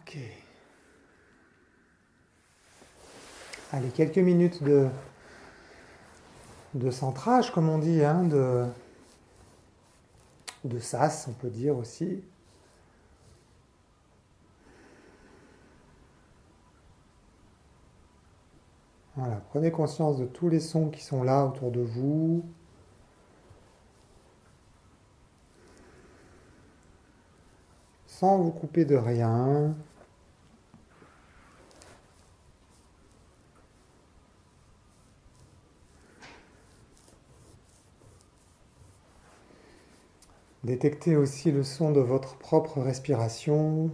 Ok. Allez, quelques minutes de centrage, comme on dit, hein, de sas, on peut dire aussi. Voilà, prenez conscience de tous les sons qui sont là autour de vous. Sans vous couper de rien. Détectez aussi le son de votre propre respiration.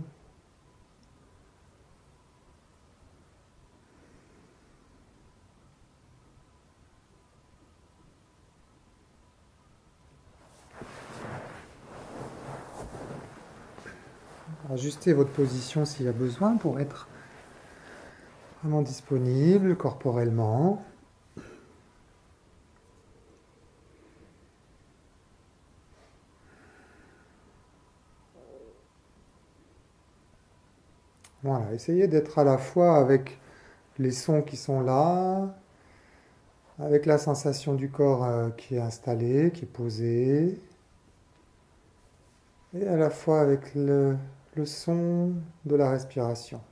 Ajustez votre position s'il y a besoin pour être vraiment disponible corporellement. Voilà, essayez d'être à la fois avec les sons qui sont là, avec la sensation du corps qui est installé, qui est posé, et à la fois avec le son de la respiration.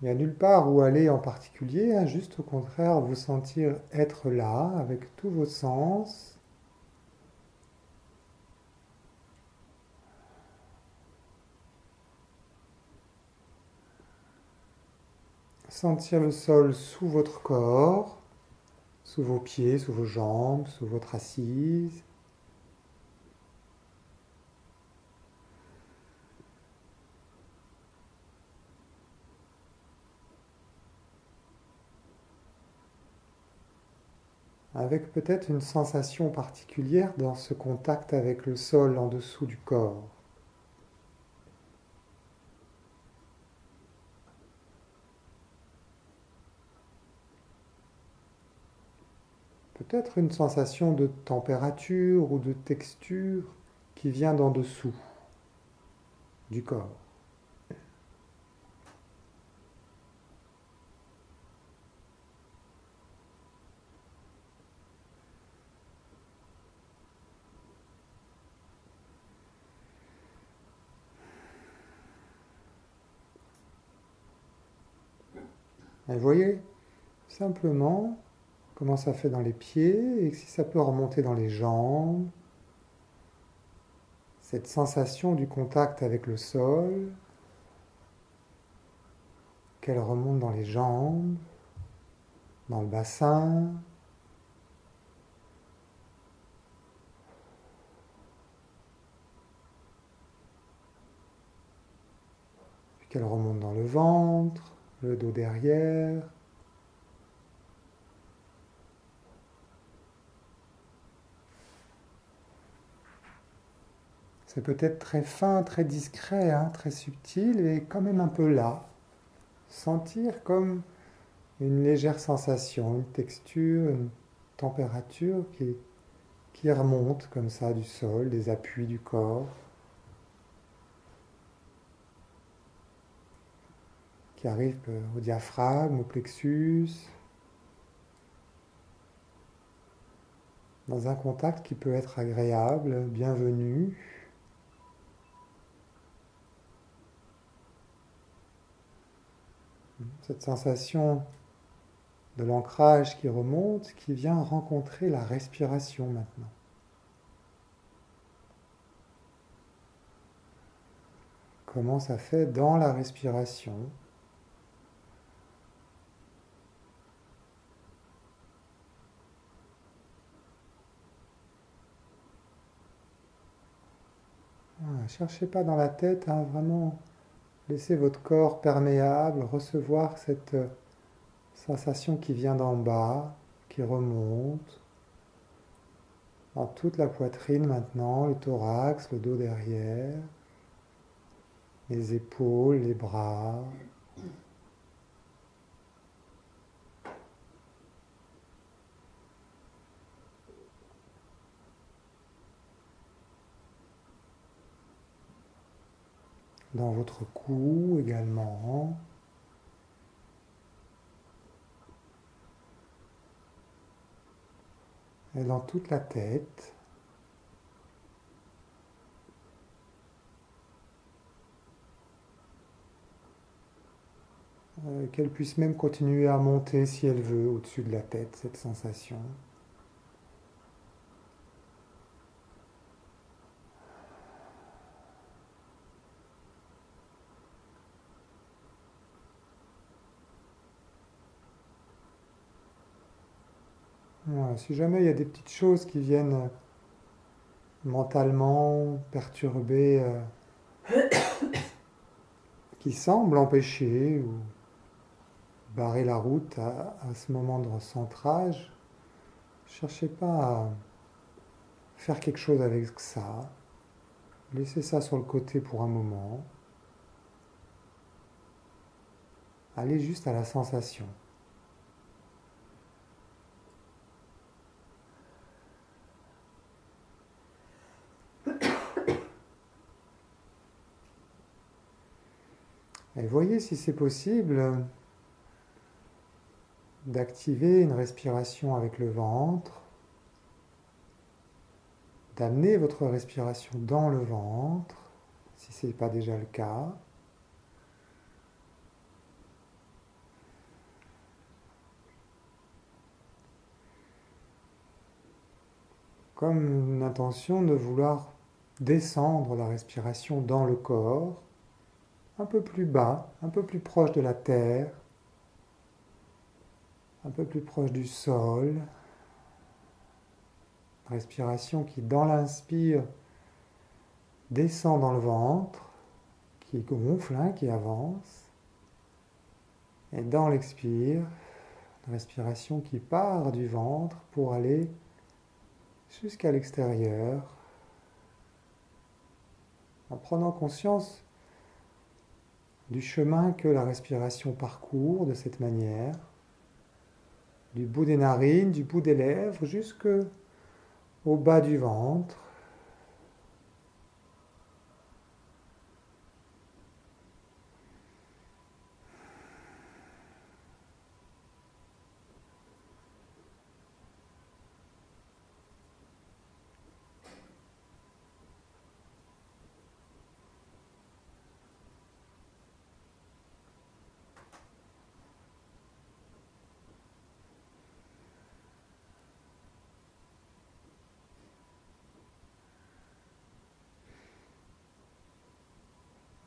Il n'y a nulle part où aller en particulier, hein, juste au contraire, vous sentir être là avec tous vos sens. Sentir le sol sous votre corps, sous vos pieds, sous vos jambes, sous votre assise. Avec peut-être une sensation particulière dans ce contact avec le sol en dessous du corps. Peut-être une sensation de température ou de texture qui vient d'en dessous du corps. Et voyez simplement comment ça fait dans les pieds et si ça peut remonter dans les jambes. Cette sensation du contact avec le sol, qu'elle remonte dans les jambes, dans le bassin, puis qu'elle remonte dans le ventre, le dos derrière. C'est peut-être très fin, très discret, hein, très subtil et quand même un peu là. Sentir comme une légère sensation, une texture, une température qui remonte comme ça du sol, des appuis du corps, qui arrive au diaphragme, au plexus, dans un contact qui peut être agréable, bienvenu. Cette sensation de l'ancrage qui remonte, qui vient rencontrer la respiration maintenant. Comment ça fait dans la respiration. Voilà, cherchez pas dans la tête, hein, vraiment laissez votre corps perméable, recevoir cette sensation qui vient d'en bas, qui remonte dans toute la poitrine maintenant, le thorax, le dos derrière. les épaules, les bras. Dans votre cou également. Et dans toute la tête. Qu'elle puisse même continuer à monter si elle veut au-dessus de la tête, cette sensation. Voilà, si jamais il y a des petites choses qui viennent mentalement perturber, qui semblent empêcher ou barrer la route à ce moment de recentrage, cherchez pas à faire quelque chose avec ça. Laissez ça sur le côté pour un moment. Allez juste à la sensation. Et voyez si c'est possible d'activer une respiration avec le ventre, d'amener votre respiration dans le ventre, si ce n'est pas déjà le cas. Comme une intention de vouloir descendre la respiration dans le corps, un peu plus bas, un peu plus proche de la terre, un peu plus proche du sol. Respiration qui, dans l'inspire, descend dans le ventre, qui gonfle, hein, qui avance. Et dans l'expire, respiration qui part du ventre pour aller jusqu'à l'extérieur, en prenant conscience du chemin que la respiration parcourt de cette manière, du bout des narines, du bout des lèvres, jusqu'au bas du ventre.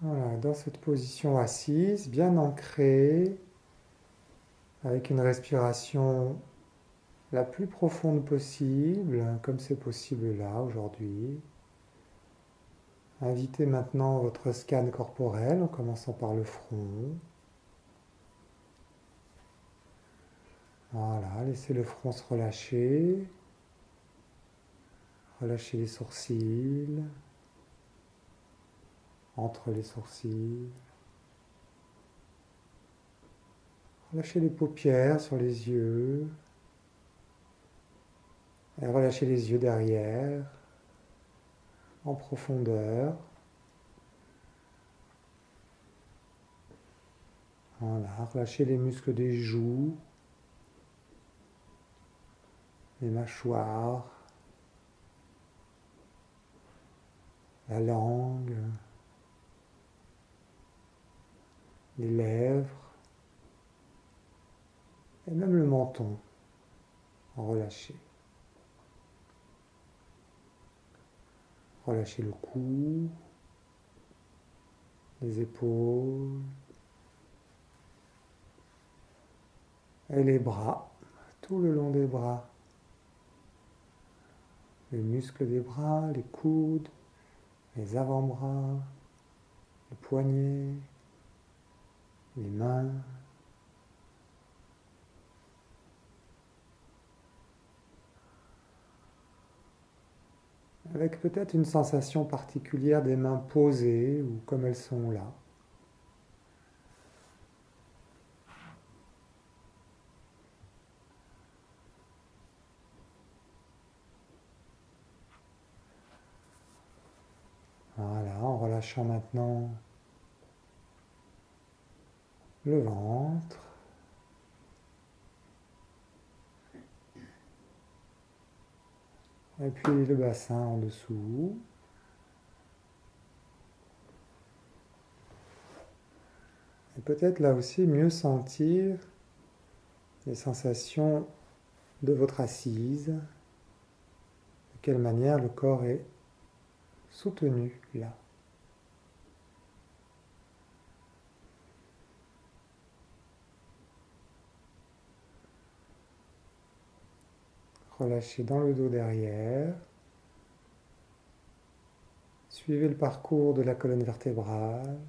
Voilà, dans cette position assise, bien ancrée, avec une respiration la plus profonde possible, comme c'est possible là aujourd'hui. Invitez maintenant votre scan corporel en commençant par le front. Voilà, laissez le front se relâcher. Relâchez les sourcils, entre les sourcils. Relâchez les paupières sur les yeux. Et relâchez les yeux derrière, en profondeur. Voilà, relâchez les muscles des joues, les mâchoires, la langue, les lèvres, et même le menton. Relâchez. Relâchez le cou, les épaules et les bras, tout le long des bras. Les muscles des bras, les coudes, les avant-bras, les poignets, les mains. avec peut-être une sensation particulière des mains posées ou comme elles sont là. Voilà, en relâchant maintenant le ventre, et puis le bassin en dessous. Et peut-être là aussi mieux sentir les sensations de votre assise, de quelle manière le corps est soutenu là. Relâchez dans le dos derrière. Suivez le parcours de la colonne vertébrale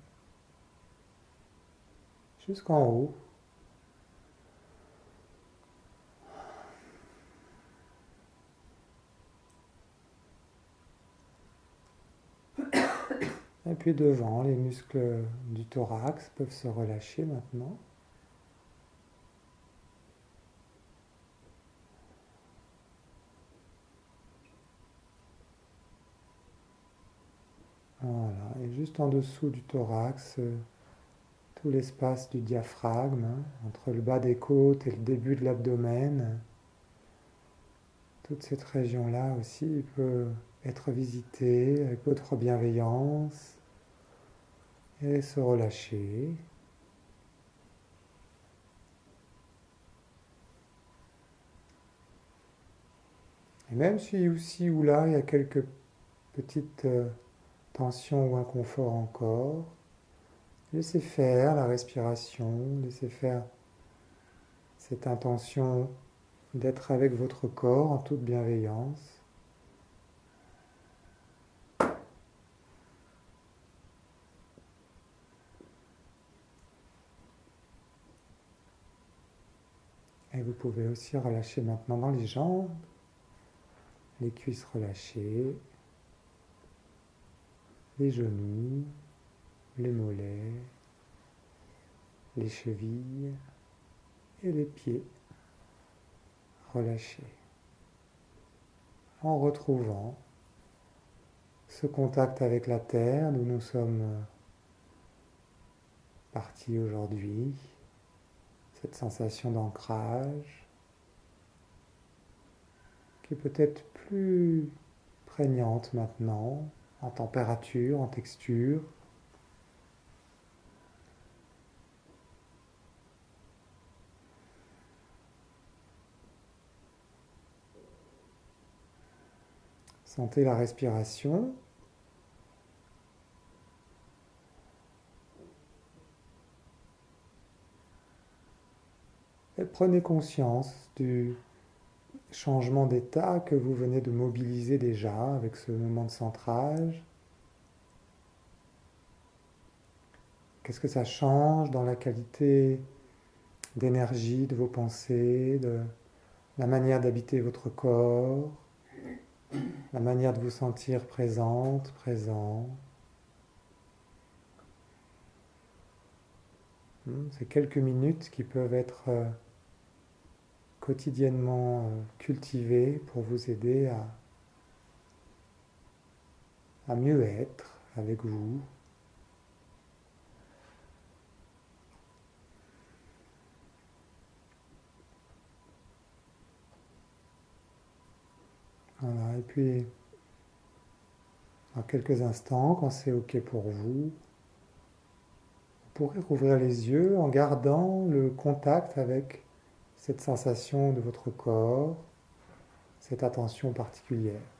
jusqu'en haut. Et puis devant, les muscles du thorax peuvent se relâcher maintenant. Voilà, et juste en dessous du thorax, tout l'espace du diaphragme, entre le bas des côtes et le début de l'abdomen. Toute cette région-là aussi peut être visitée avec votre bienveillance et se relâcher. Et même si ici ou là, il y a quelques petites tensions ou inconforts encore, laissez faire la respiration, laissez faire cette intention d'être avec votre corps en toute bienveillance. Et vous pouvez aussi relâcher maintenant dans les jambes, les cuisses relâchées, les genoux, les mollets, les chevilles et les pieds relâchés. En retrouvant ce contact avec la terre d'où nous sommes partis aujourd'hui, cette sensation d'ancrage qui est peut-être plus prégnante maintenant, en température, en texture. Sentez la respiration. Et prenez conscience du changement d'état que vous venez de mobiliser déjà avec ce moment de centrage. Qu'est-ce que ça change dans la qualité d'énergie de vos pensées, de la manière d'habiter votre corps, la manière de vous sentir présente, présent. C'est quelques minutes qui peuvent être quotidiennement cultivées pour vous aider à mieux être avec vous. Voilà, et puis dans quelques instants, quand c'est OK pour vous, vous pourrez rouvrir les yeux en gardant le contact avec cette sensation de votre corps, cette attention particulière.